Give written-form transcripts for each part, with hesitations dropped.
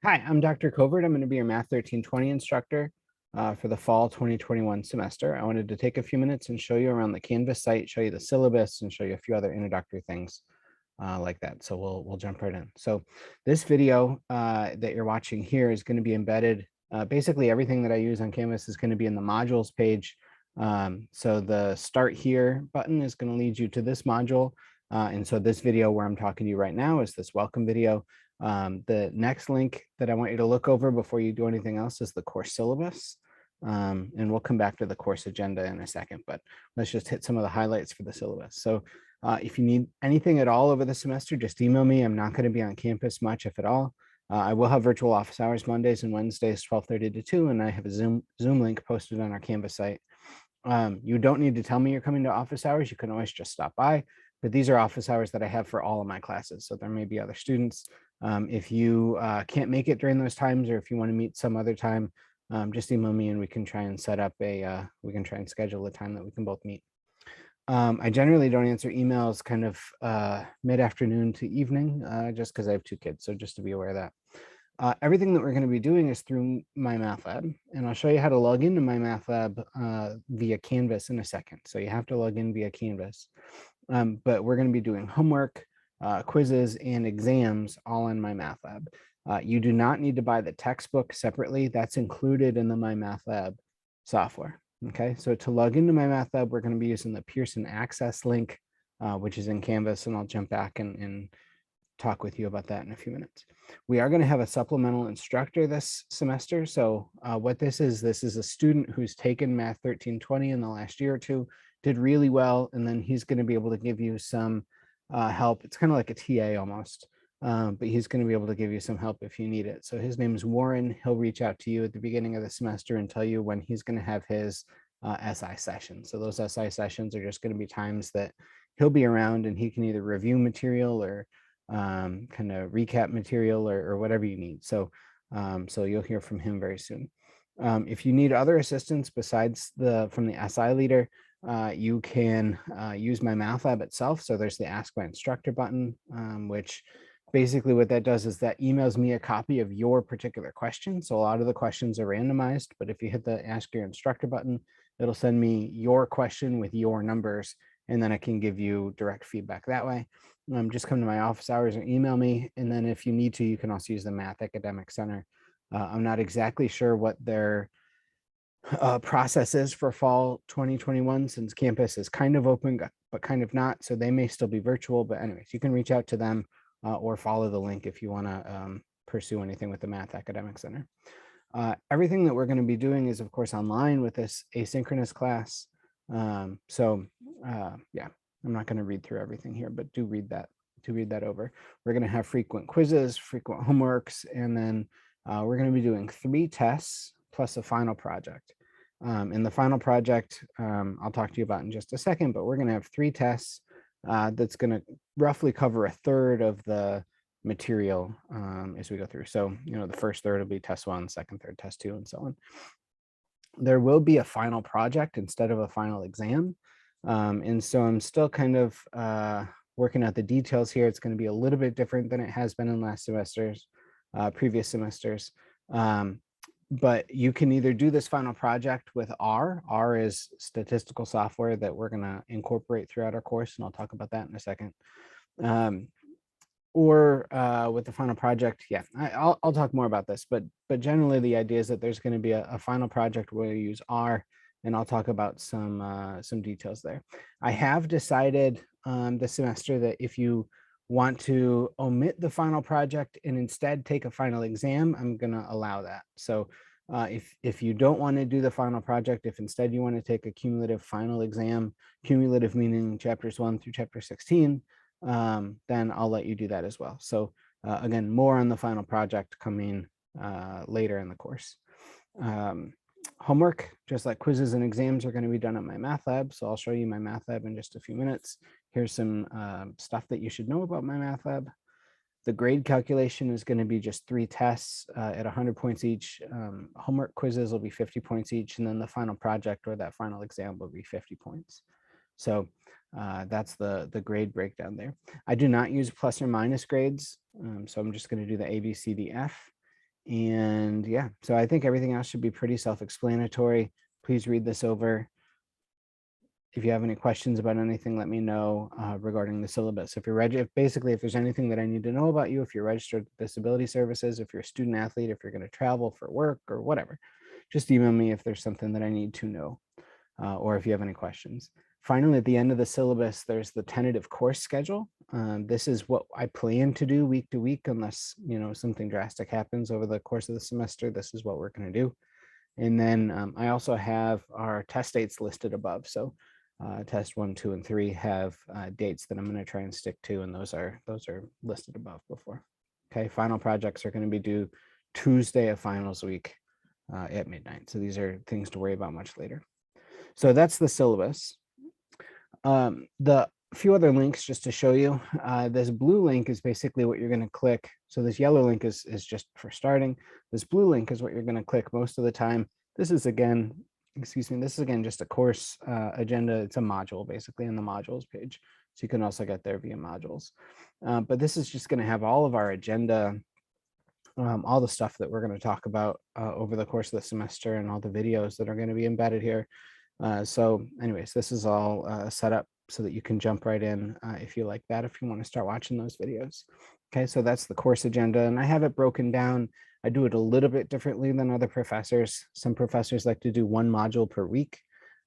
Hi, I'm Dr. Covert. I'm going to be your Math 1320 instructor for the fall 2021 semester. I wanted to take a few minutes and show you around the Canvas site, show you the syllabus, and show you a few other introductory things like that. So we'll jump right in. So this video that you're watching here is going to be embedded. Basically, everything that I use on Canvas is going to be in the modules page. So the Start Here button is going to lead you to this module. And so this video where I'm talking to you right now is this welcome video. The next link that I want you to look over before you do anything else is the course syllabus. And we'll come back to the course agenda in a second, but let's just hit some of the highlights for the syllabus. So if you need anything at all over the semester, just email me. I'm not going to be on campus much, if at all. I will have virtual office hours Mondays and Wednesdays, 12:30 to 2, and I have a Zoom link posted on our Canvas site. You don't need to tell me you're coming to office hours. You can always just stop by, but these are office hours that I have for all of my classes. So there may be other students. If you can't make it during those times, or if you want to meet some other time, just email me and we can try and set up we can try and schedule a time that we can both meet. I generally don't answer emails kind of mid-afternoon to evening, just because I have two kids. So just to be aware of that. Everything that we're going to be doing is through Mymathlab, and I'll show you how to log into Mymathlab via Canvas in a second. So you have to log in via Canvas, but we're going to be doing homework, quizzes, and exams all in Mymathlab. You do not need to buy the textbook separately. That's included in the Mymathlab software. Okay, so to log into Mymathlab, we're going to be using the Pearson Access link, which is in Canvas, and I'll jump back and talk with you about that in a few minutes. We are going to have a supplemental instructor this semester. So what this is a student who's taken Math 1320 in the last year or two, did really well, and then he's going to be able to give you some help. It's kind of like a TA almost, but he's going to be able to give you some help if you need it. So his name is Warren. He'll reach out to you at the beginning of the semester and tell you when he's going to have his SI session. So those SI sessions are just going to be times that he'll be around and he can either review material or kind of recap material or whatever you need. So so you'll hear from him very soon. If you need other assistance besides from the SI leader, you can use Mymathlab itself. So there's the Ask My Instructor button, which basically what that does is that emails me a copy of your particular question. So a lot of the questions are randomized, but if you hit the Ask Your Instructor button, it'll send me your question with your numbers, and then I can give you direct feedback that way. Just come to my office hours or email me. And then if you need to, you can also use the Math Academic Center. I'm not exactly sure what their process is for fall 2021, since campus is kind of open, but kind of not. So they may still be virtual, but anyways, you can reach out to them or follow the link if you want to pursue anything with the Math Academic Center. Everything that we're going to be doing is, of course, online with this asynchronous class. Yeah, I'm not going to read through everything here, but do read that over. We're going to have frequent quizzes, frequent homeworks, and then we're going to be doing 3 tests plus a final project. And the final project, I'll talk to you about in just a second, but we're going to have 3 tests that's going to roughly cover 1/3 of the material as we go through. So, the first third will be test 1, second third, test 2, and so on. There will be a final project instead of a final exam. And so I'm still kind of working out the details here. It's going to be a little bit different than it has been in previous semesters. But you can either do this final project with R. R is statistical software that we're going to incorporate throughout our course, and I'll talk about that in a second. Or with the final project, yeah, I'll talk more about this, but generally the idea is that there's going to be a final project where you use R, and I'll talk about some details there. I have decided this semester that if you want to omit the final project and instead take a final exam, I'm going to allow that. So if you don't want to do the final project, if instead you want to take a cumulative final exam, cumulative meaning chapters 1 through chapter 16, then I'll let you do that as well. So again, more on the final project coming later in the course. Homework, just like quizzes and exams, are going to be done at Mymathlab. So I'll show you Mymathlab in just a few minutes. Here's some stuff that you should know about Mymathlab. The grade calculation is going to be just 3 tests at 100 points each. Homework quizzes will be 50 points each, and then the final project or that final exam will be 50 points. So that's the grade breakdown there. I do not use plus or minus grades. So I'm just going to do the A, B, C, D, F. And yeah, so I think everything else should be pretty self-explanatory. Please read this over. If you have any questions about anything, let me know regarding the syllabus. If you're basically, if there's anything that I need to know about you, if you're registered with disability services, if you're a student athlete, if you're going to travel for work or whatever, just email me if there's something that I need to know, or if you have any questions. Finally, at the end of the syllabus, there's the tentative course schedule. This is what I plan to do week to week, unless something drastic happens over the course of the semester. This is what we're going to do. And then I also have our test dates listed above. So test 1, 2, and 3 have dates that I'm going to try and stick to, and those are listed above before. Okay, final projects are going to be due Tuesday of finals week at midnight. So these are things to worry about much later. So that's the syllabus. The few other links just to show you. This blue link is basically what you're going to click. So this yellow link is just for starting. This blue link is what you're going to click most of the time. This is again, this is again just a course agenda. It's a module basically in the modules page. So you can also get there via modules. But this is just going to have all of our agenda, all the stuff that we're going to talk about over the course of the semester, and all the videos that are going to be embedded here. So anyways, this is all set up so that you can jump right in if you like that, if you want to start watching those videos. Okay, so that's the course agenda, and I have it broken down. I do it a little bit differently than other professors. Some professors like to do one module per week.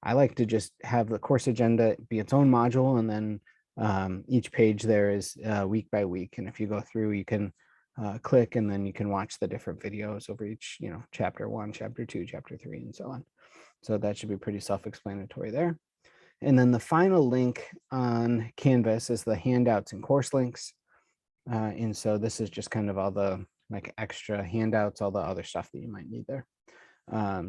I like to just have the course agenda be its own module, and then each page there is week by week. And if you go through, you can click, and then you can watch the different videos over each, chapter 1, chapter 2, chapter 3, and so on. So that should be pretty self-explanatory there. And then the final link on Canvas is the handouts and course links. And so this is just kind of all the extra handouts, all the other stuff that you might need there.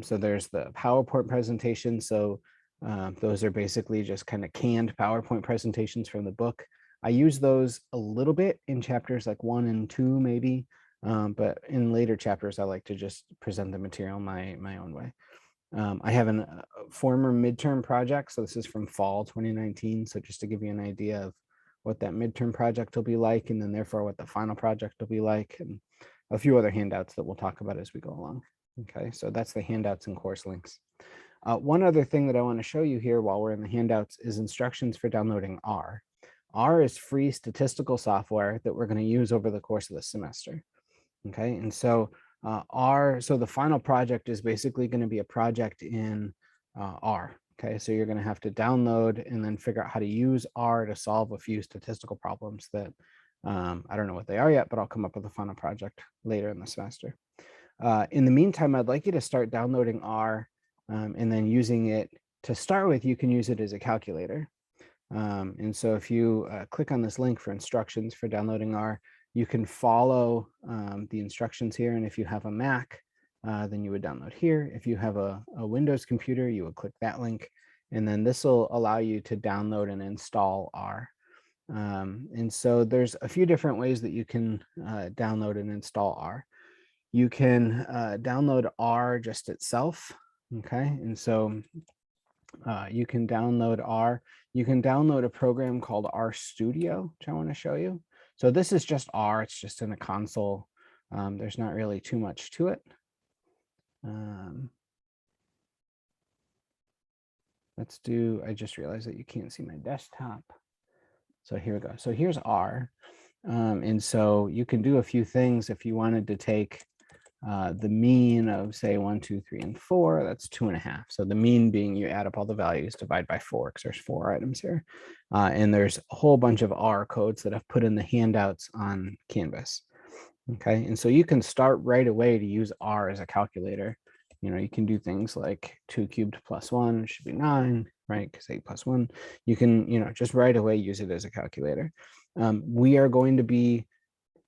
So there's the PowerPoint presentation. So those are basically just kind of canned PowerPoint presentations from the book. I use those a little bit in chapters like 1 and 2 maybe, but in later chapters, I like to just present the material my own way. I have a former midterm project. So this is from fall 2019. So just to give you an idea of what that midterm project will be like, and then therefore what the final project will be like, and a few other handouts that we'll talk about as we go along. Okay, so that's the handouts and course links. One other thing that I want to show you here while we're in the handouts is instructions for downloading R. R is free statistical software that we're going to use over the course of the semester. Okay, and so so the final project is basically going to be a project in R. Okay, so you're going to have to download and then figure out how to use R to solve a few statistical problems that I don't know what they are yet, but I'll come up with a final project later in the semester. In the meantime, I'd like you to start downloading R and then using it. To start with, you can use it as a calculator. And so if you click on this link for instructions for downloading R, you can follow the instructions here. And if you have a Mac, then you would download here. If you have a Windows computer, you would click that link. And then this will allow you to download and install R. And so there's a few different ways that you can download and install R. You can download R just itself. Okay, and so you can download R. You can download a program called R Studio, which I want to show you. So this is just R. It's just in a console. There's not really too much to it. Let's do, I just realized that you can't see my desktop. So here we go. So here's R. And so you can do a few things if you wanted to take the mean of say 1, 2, 3, and 4, that's 2.5. So the mean being you add up all the values, divide by 4, because there's 4 items here. And there's a whole bunch of R codes that I've put in the handouts on Canvas. Okay, and so you can start right away to use R as a calculator. You can do things like 2 cubed plus 1 should be 9, right? Because 8 plus 1. You can, just right away use it as a calculator. We are going to be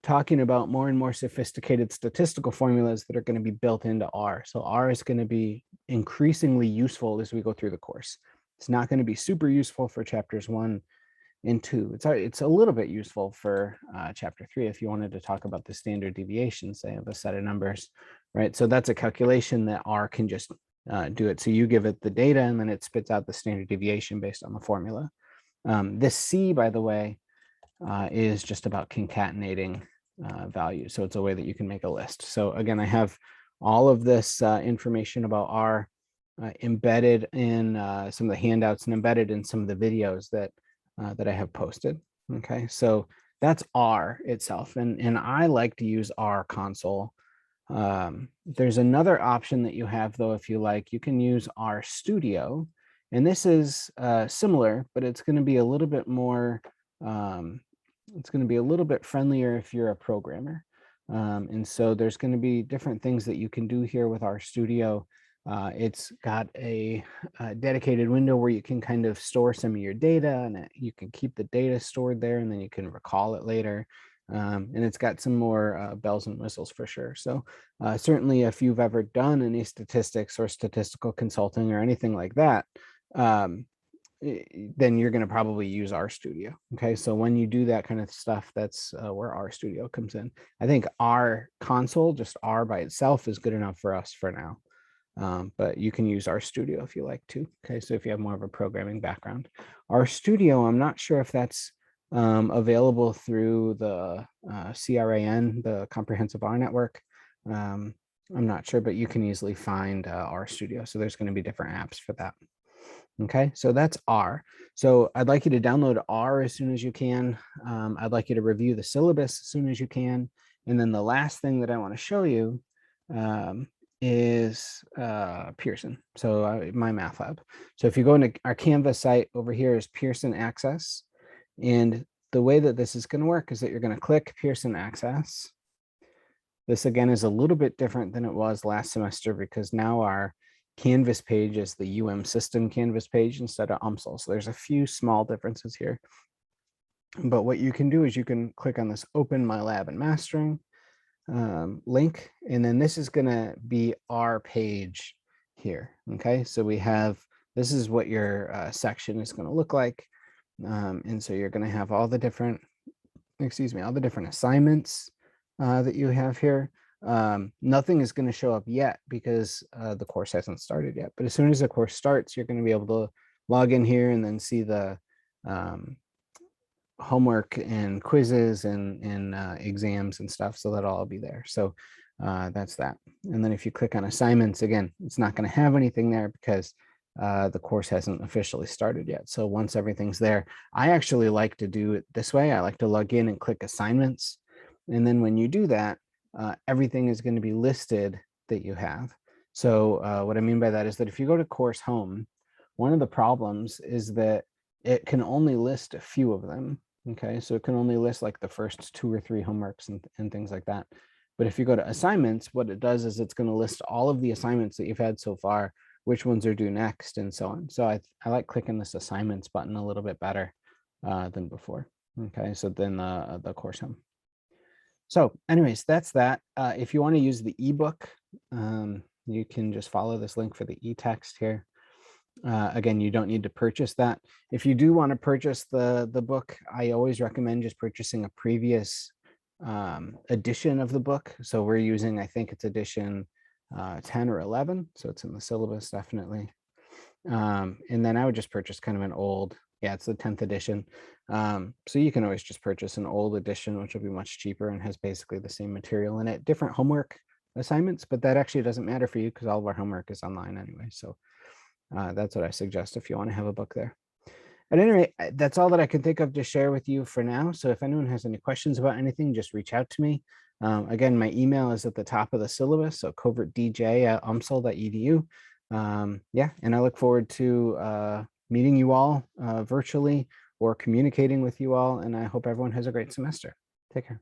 talking about more and more sophisticated statistical formulas that are going to be built into R. So R is going to be increasingly useful as we go through the course. It's not going to be super useful for chapters 1 and 2. It's a little bit useful for chapter 3 if you wanted to talk about the standard deviation, say, of a set of numbers, right? So that's a calculation that R can just do it. So you give it the data and then it spits out the standard deviation based on the formula. This C, by the way, is just about concatenating value. So it's a way that you can make a list. So again, I have all of this information about R embedded in some of the handouts and embedded in some of the videos that I have posted. Okay, so that's R itself, and I like to use R console. There's another option that you have though, if you like, you can use R Studio, and this is similar, but it's going to be a little bit more. It's going to be a little bit friendlier if you're a programmer. And so there's going to be different things that you can do here with R Studio. It's got a dedicated window where you can kind of store some of your data, and you can keep the data stored there, and then you can recall it later. And it's got some more bells and whistles for sure. So certainly if you've ever done any statistics or statistical consulting or anything like that, then you're going to probably use RStudio. Okay, so when you do that kind of stuff, that's where RStudio comes in. I think R console, just R by itself, is good enough for us for now. But you can use RStudio if you like to. Okay, so if you have more of a programming background. RStudio, I'm not sure if that's available through the CRAN, the Comprehensive R Network. I'm not sure, but you can easily find RStudio. So there's going to be different apps for that. Okay, so that's R. So I'd like you to download R as soon as you can. I'd like you to review the syllabus as soon as you can. And then the last thing that I want to show you is Pearson. So Mymathlab. So if you go into our Canvas site, over here is Pearson Access. And the way that this is going to work is that you're going to click Pearson Access. This again is a little bit different than it was last semester because now our Canvas page is the system Canvas page instead of UMSL. So there's a few small differences here. But what you can do is you can click on this Open My Lab and Mastering link, and then this is going to be our page here. Okay, so we have, this is what your section is going to look like. And so you're going to have all the different, all the different assignments that you have here. Nothing is going to show up yet because the course hasn't started yet. But as soon as the course starts, you're going to be able to log in here and then see the homework and quizzes and exams and stuff. So that'll all be there. So that's that. And then if you click on assignments, again, it's not going to have anything there because the course hasn't officially started yet. So once everything's there, I actually like to do it this way. I like to log in and click assignments. And then when you do that, everything is going to be listed that you have. So what I mean by that is that if you go to course home, one of the problems is that it can only list a few of them. Okay, so it can only list like the first 2 or 3 homeworks and things like that. But if you go to assignments, what it does is it's going to list all of the assignments that you've had so far, which ones are due next, and so on. So I like clicking this assignments button a little bit better than before. Okay, so then the course home. So anyways, that's that. If you want to use the ebook, you can just follow this link for the e-text here. Again, you don't need to purchase that. If you do want to purchase the book, I always recommend just purchasing a previous edition of the book. So we're using, I think it's edition 10 or 11. So it's in the syllabus, definitely. And then I would just purchase kind of an old, yeah, it's the 10th edition. So you can always just purchase an old edition, which will be much cheaper and has basically the same material in it, different homework assignments, but that actually doesn't matter for you because all of our homework is online anyway. So that's what I suggest if you want to have a book there. At any rate, that's all that I can think of to share with you for now. So if anyone has any questions about anything, just reach out to me. Again, my email is at the top of the syllabus, so covertdj@umsl.edu. Yeah, and I look forward to meeting you all virtually or communicating with you all, and I hope everyone has a great semester. Take care.